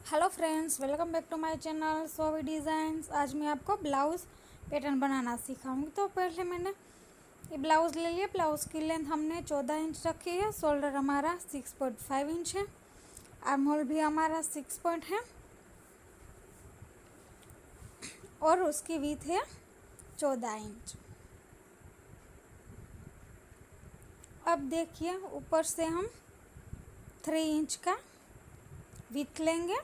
Hello friends, welcome back to my channel Sovi designs. आज मैं आपको ब्लाउज़ पैटर्न बनाना सिखाऊंगी। तो पहले मैंने ये ब्लाउज़ ले लिया। ब्लाउज़ की लेंथ हमने 14 इंच रखी है। शोल्डर हमारा 6.5 इंच है। आर्म होल भी हमारा 6 पॉइंट है और उसकी विड्थ है 14 इंच। अब देखिए, ऊपर से हम 3 इंच का विड्थ लेंगे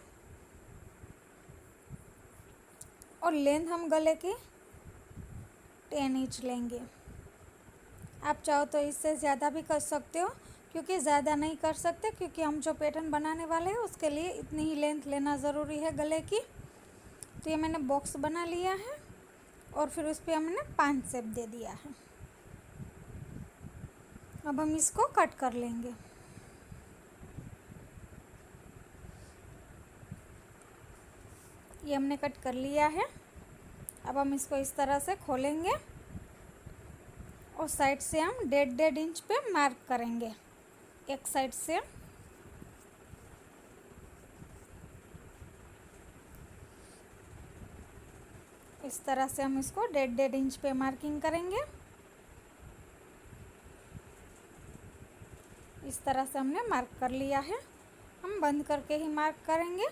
और लेंथ हम गले की 10 इंच लेंगे। आप चाहो तो इससे ज़्यादा भी कर सकते हो, क्योंकि ज़्यादा नहीं कर सकते, क्योंकि हम जो पैटर्न बनाने वाले हैं उसके लिए इतनी ही लेंथ लेना ज़रूरी है गले की। तो ये मैंने बॉक्स बना लिया है और फिर उस पर हमने 5 शेप दे दिया है। अब हम इसको कट कर लेंगे। ये हमने कट कर लिया है। अब हम इसको इस तरह से खोलेंगे और साइड से हम 1.5 इंच पे मार्क करेंगे। एक साइड से इस तरह से हम इसको 1.5 इंच पे मार्किंग करेंगे। इस तरह से हमने मार्क कर लिया है। हम बंद करके ही मार्क करेंगे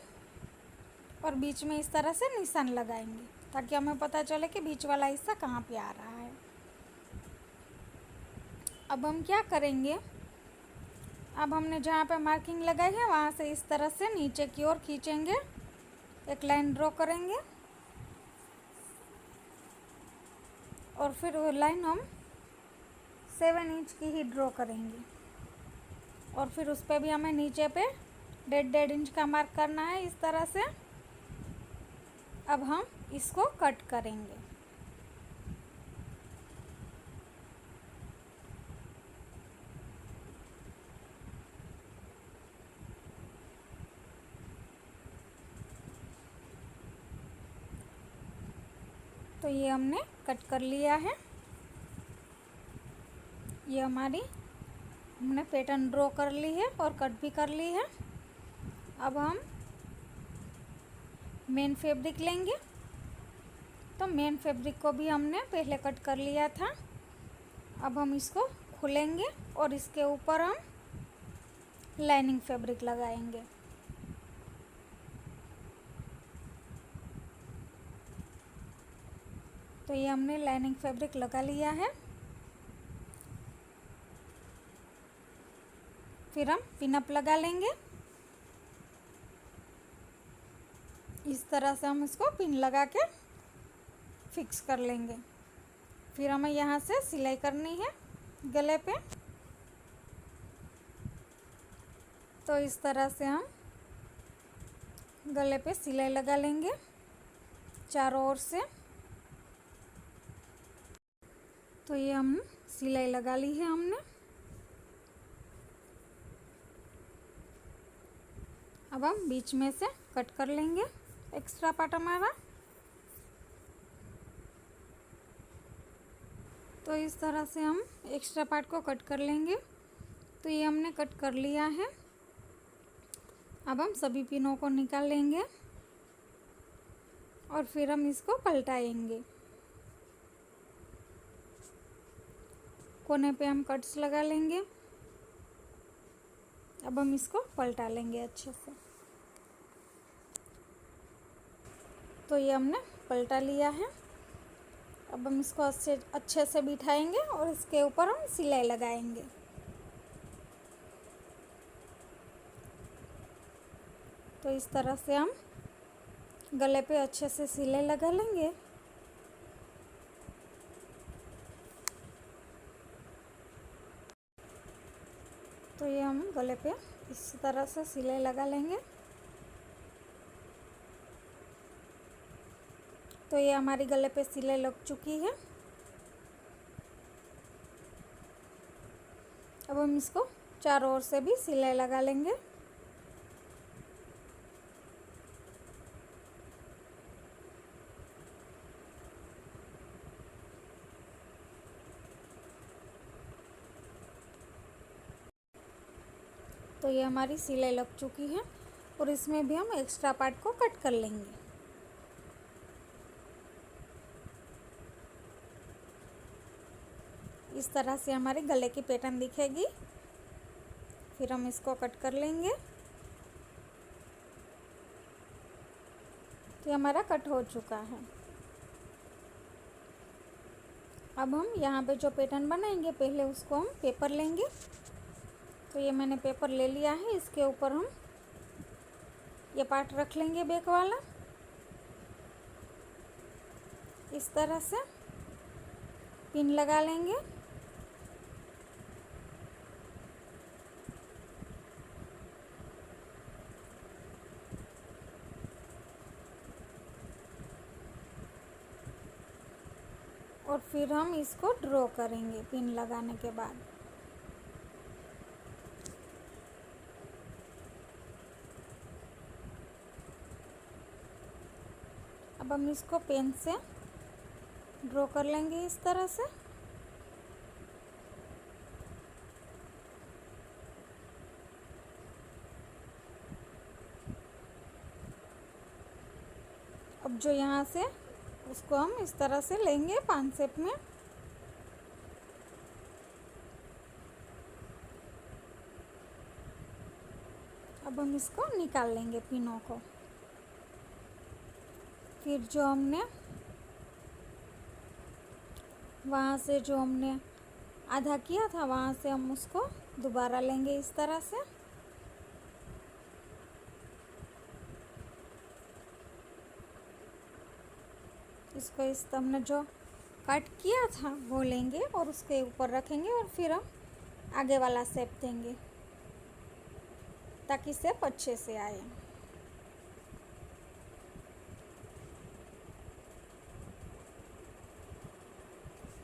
और बीच में इस तरह से निशान लगाएंगे, ताकि हमें पता चले कि बीच वाला हिस्सा कहाँ पे आ रहा है। अब हम क्या करेंगे, अब हमने जहाँ पे मार्किंग लगाई है वहाँ से इस तरह से नीचे की ओर खींचेंगे। एक लाइन ड्रॉ करेंगे और फिर वो लाइन हम 7 इंच की ही ड्रॉ करेंगे और फिर उस पर भी हमें नीचे पे 1.5 इंच का मार्क करना है इस तरह से। अब हम इसको कट करेंगे। तो ये हमने कट कर लिया है। ये हमने पैटर्न ड्रॉ कर ली है और कट भी कर ली है। अब हम मेन फैब्रिक लेंगे। तो मेन फैब्रिक को भी हमने पहले कट कर लिया था। अब हम इसको खोलेंगे और इसके ऊपर हम लाइनिंग फैब्रिक लगाएंगे। तो ये हमने लाइनिंग फैब्रिक लगा लिया है। फिर हम पिनअप लगा लेंगे। इस तरह से हम इसको पिन लगा के फिक्स कर लेंगे। फिर हमें यहाँ से सिलाई करनी है गले पे। तो इस तरह से हम गले पे सिलाई लगा लेंगे चारों ओर से। तो ये हम सिलाई लगा ली है हमने। अब हम बीच में से कट कर लेंगे एक्स्ट्रा पार्ट हमारा। तो इस तरह से हम एक्स्ट्रा पार्ट को कट कर लेंगे। तो ये हमने कट कर लिया है। अब हम सभी पिनों को निकाल लेंगे और फिर हम इसको पलटाएंगे। कोने पे हम कट्स लगा लेंगे। अब हम इसको पलटा लेंगे अच्छे से। तो ये हमने पलटा लिया है। अब हम इसको अच्छे से बिठाएंगे और इसके ऊपर हम सिलाई लगाएंगे। तो इस तरह से हम गले पे अच्छे से सिलाई लगा लेंगे। तो ये हम गले पे इस तरह से सिलाई लगा लेंगे। तो ये हमारी गले पे सिलाई लग चुकी है। अब हम इसको चारों ओर से भी सिलाई लगा लेंगे। तो ये हमारी सिलाई लग चुकी है। और इसमें भी हम एक्स्ट्रा पार्ट को कट कर लेंगे। इस तरह से हमारे गले की पैटर्न दिखेगी। फिर हम इसको कट कर लेंगे। तो हमारा कट हो चुका है। अब हम यहाँ पे जो पैटर्न बनाएंगे पहले उसको हम पेपर लेंगे। तो ये मैंने पेपर ले लिया है। इसके ऊपर हम ये पार्ट रख लेंगे बैक वाला, इस तरह से पिन लगा लेंगे। और फिर हम इसको ड्रॉ करेंगे पिन लगाने के बाद। अब हम इसको पेन से ड्रॉ कर लेंगे इस तरह से। अब जो यहाँ से उसको हम इस तरह से लेंगे 5 शेप में। अब हम इसको निकाल लेंगे पिनों को। फिर जो हमने वहाँ से जो हमने आधा किया था वहाँ से हम उसको दोबारा लेंगे इस तरह से। इसको इस हमने जो कट किया था वो लेंगे और उसके ऊपर रखेंगे और फिर हम आगे वाला शेप देंगे ताकि शेप अच्छे से आए।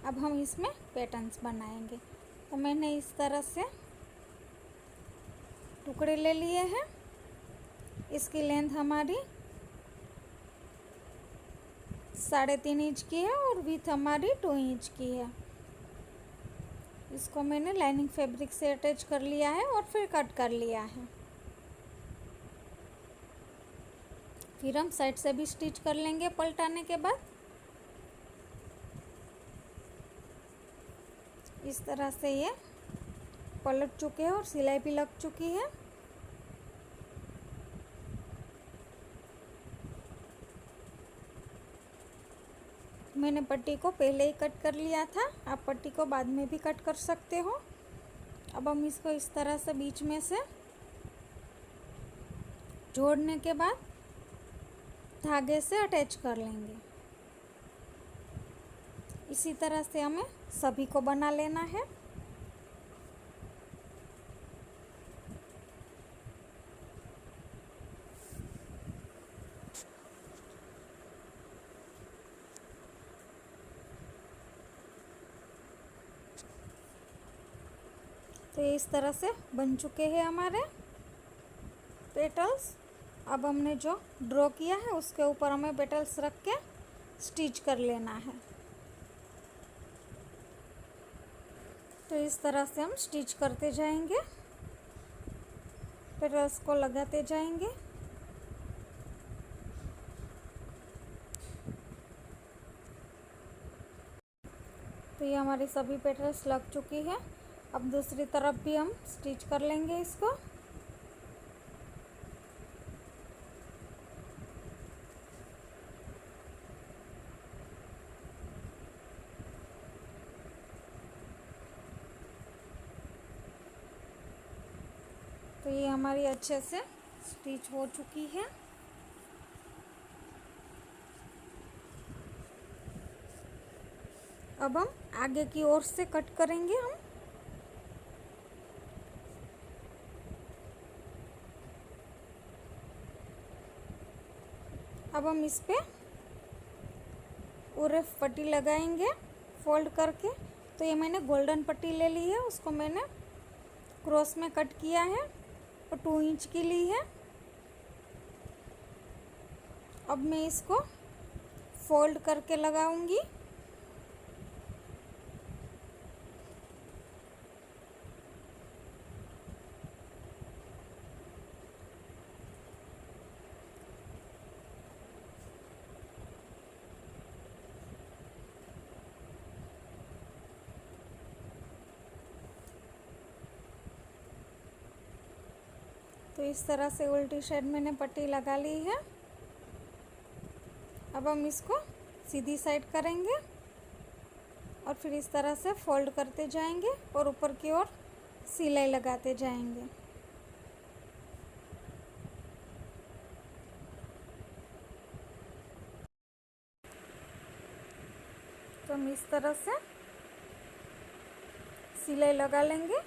अब हम इसमें पैटर्न्स बनाएंगे। तो मैंने इस तरह से टुकड़े ले लिए हैं। इसकी लेंथ हमारी 3.5 इंच की है और विड्थ हमारी 2 इंच की है। इसको मैंने लाइनिंग फैब्रिक से अटैच कर लिया है और फिर कट कर लिया है। फिर हम साइड से भी स्टिच कर लेंगे पलटाने के बाद। इस तरह से ये पलट चुके हैं और सिलाई भी लग चुकी है। मैंने पट्टी को पहले ही कट कर लिया था, आप पट्टी को बाद में भी कट कर सकते हो। अब हम इसको इस तरह से बीच में से जोड़ने के बाद धागे से अटैच कर लेंगे। इसी तरह से हमें सभी को बना लेना है। तो ये इस तरह से बन चुके हैं हमारे पेटल्स। अब हमने जो ड्रॉ किया है उसके ऊपर हमें पेटल्स रख के स्टिच कर लेना है। तो इस तरह से हम स्टिच करते जाएंगे, पेटल्स को लगाते जाएंगे। तो ये हमारी सभी पेटल्स लग चुकी है। अब दूसरी तरफ भी हम स्टिच कर लेंगे इसको। तो ये हमारी अच्छे से स्टिच हो चुकी है। अब हम आगे की ओर से कट करेंगे हम। अब हम इस पे उरेफ पट्टी लगाएंगे फोल्ड करके। तो ये मैंने गोल्डन पट्टी ले ली है, उसको मैंने क्रॉस में कट किया है और 2 इंच की ली है। अब मैं इसको फोल्ड करके लगाऊंगी। तो इस तरह से उल्टी साइड मैंने पट्टी लगा ली है। अब हम इसको सीधी साइड करेंगे और फिर इस तरह से फोल्ड करते जाएंगे और ऊपर की ओर सिलाई लगाते जाएंगे। तो हम इस तरह से सिलाई लगा लेंगे।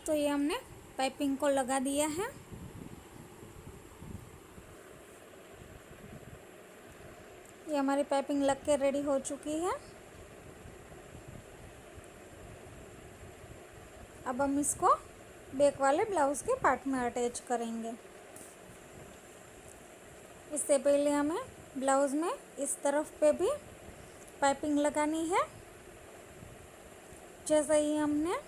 तो ये हमने पाइपिंग को लगा दिया है। ये हमारी पाइपिंग लग के रेडी हो चुकी है। अब हम इसको बैक वाले ब्लाउज़ के पार्ट में अटैच करेंगे। इससे पहले हमें ब्लाउज़ में इस तरफ पे भी पाइपिंग लगानी है। जैसा ही हमने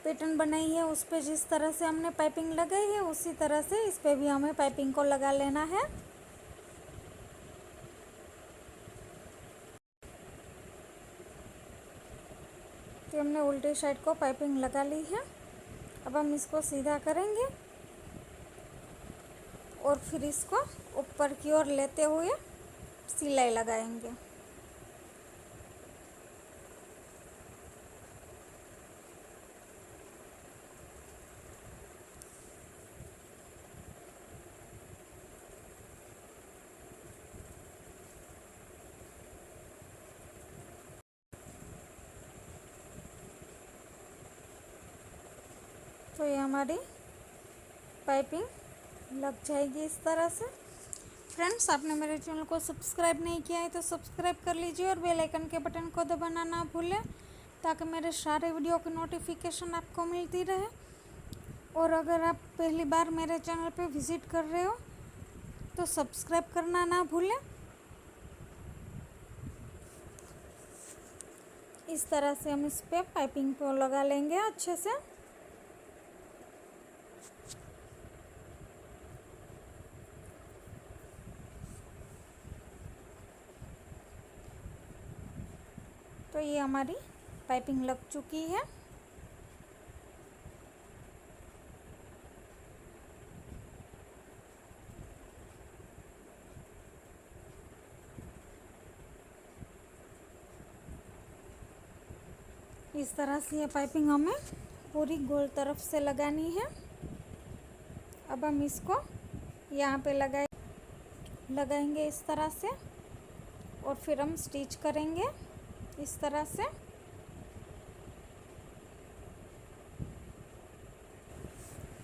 पैटर्न बनाई है उस पे जिस तरह से हमने पाइपिंग लगाई है उसी तरह से इस पे भी हमें पाइपिंग को लगा लेना है। तो हमने उल्टी साइड को पाइपिंग लगा ली है। अब हम इसको सीधा करेंगे और फिर इसको ऊपर की ओर लेते हुए सिलाई लगाएंगे। तो ये हमारी पाइपिंग लग जाएगी इस तरह से। फ्रेंड्स, आपने मेरे चैनल को सब्सक्राइब नहीं किया है तो सब्सक्राइब कर लीजिए और बेल आइकन के बटन को दबाना ना भूलें ताकि मेरे सारे वीडियो की नोटिफिकेशन आपको मिलती रहे। और अगर आप पहली बार मेरे चैनल पे विज़िट कर रहे हो तो सब्सक्राइब करना ना भूलें। इस तरह से हम इस पे पाइपिंग को लगा लेंगे अच्छे से। तो ये हमारी पाइपिंग लग चुकी है। इस तरह से ये पाइपिंग हमें पूरी गोल तरफ से लगानी है। अब हम इसको यहाँ पे लगाएंगे इस तरह से और फिर हम स्टिच करेंगे इस तरह से।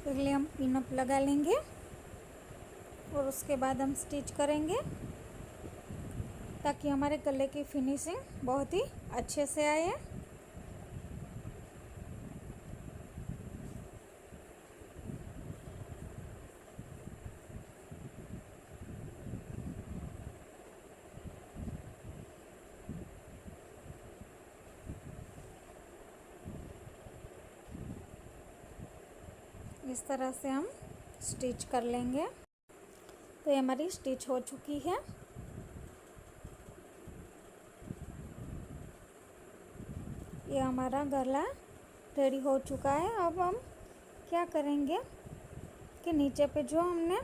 पहले हम पिनअप लगा लेंगे और उसके बाद हम स्टिच करेंगे ताकि हमारे गले की फिनिशिंग बहुत ही अच्छे से आए। इस तरह से हम स्टिच कर लेंगे। तो ये हमारी स्टिच हो चुकी है। ये हमारा गला रेडी हो चुका है। अब हम क्या करेंगे कि नीचे पे जो हमने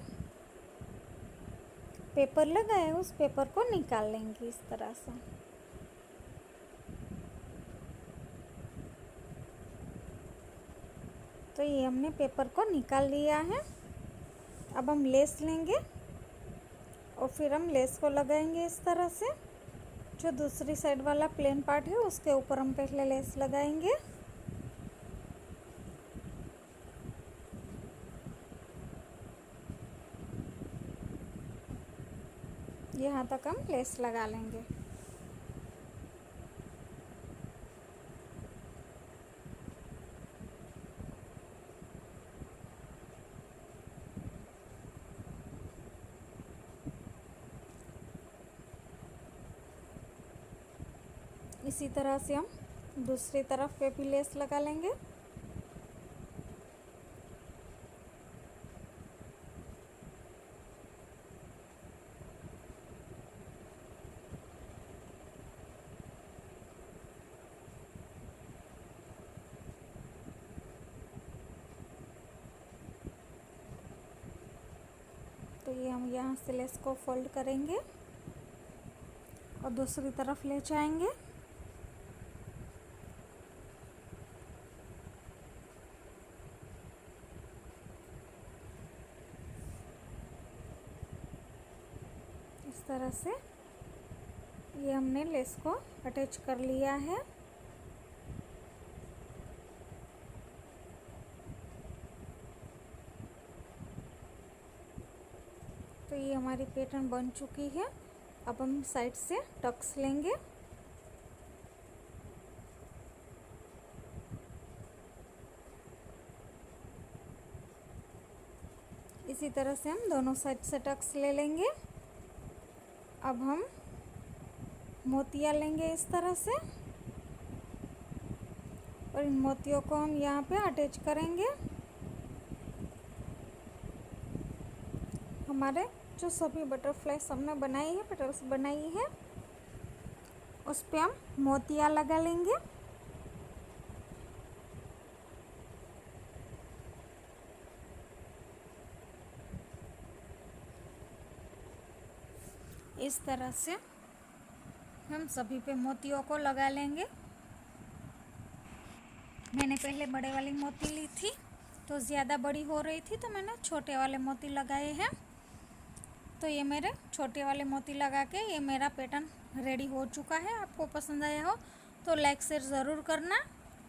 पेपर लगाया है उस पेपर को निकाल लेंगे इस तरह से। तो ये हमने पेपर को निकाल लिया है। अब हम लेस लेंगे और फिर हम लेस को लगाएंगे इस तरह से। जो दूसरी साइड वाला प्लेन पार्ट है उसके ऊपर हम पहले लेस लगाएंगे। यहाँ तक हम लेस लगा लेंगे। इसी तरह से हम दूसरी तरफ पे भी लेस लगा लेंगे। तो ये हम यहाँ से लेस को फोल्ड करेंगे और दूसरी तरफ ले जाएंगे। इस तरह से ये हमने लेस को अटैच कर लिया है। तो ये हमारी पैटर्न बन चुकी है। अब हम साइड से टक्स लेंगे। इसी तरह से हम दोनों साइड से टक्स ले लेंगे। अब हम मोतियाँ लेंगे इस तरह से और इन मोतियों को हम यहाँ पे अटैच करेंगे। हमारे जो सभी बटरफ्लाइज हमने बनाई है, पेटल्स बनाई है, उस पे हम मोतियाँ लगा लेंगे। इस तरह से हम सभी पे मोतियों को लगा लेंगे। मैंने पहले बड़े वाली मोती ली थी तो ज़्यादा बड़ी हो रही थी, तो मैंने छोटे वाले मोती लगाए हैं। तो ये मेरे छोटे वाले मोती लगा के ये मेरा पैटर्न रेडी हो चुका है। आपको पसंद आया हो तो लाइक शेयर ज़रूर करना।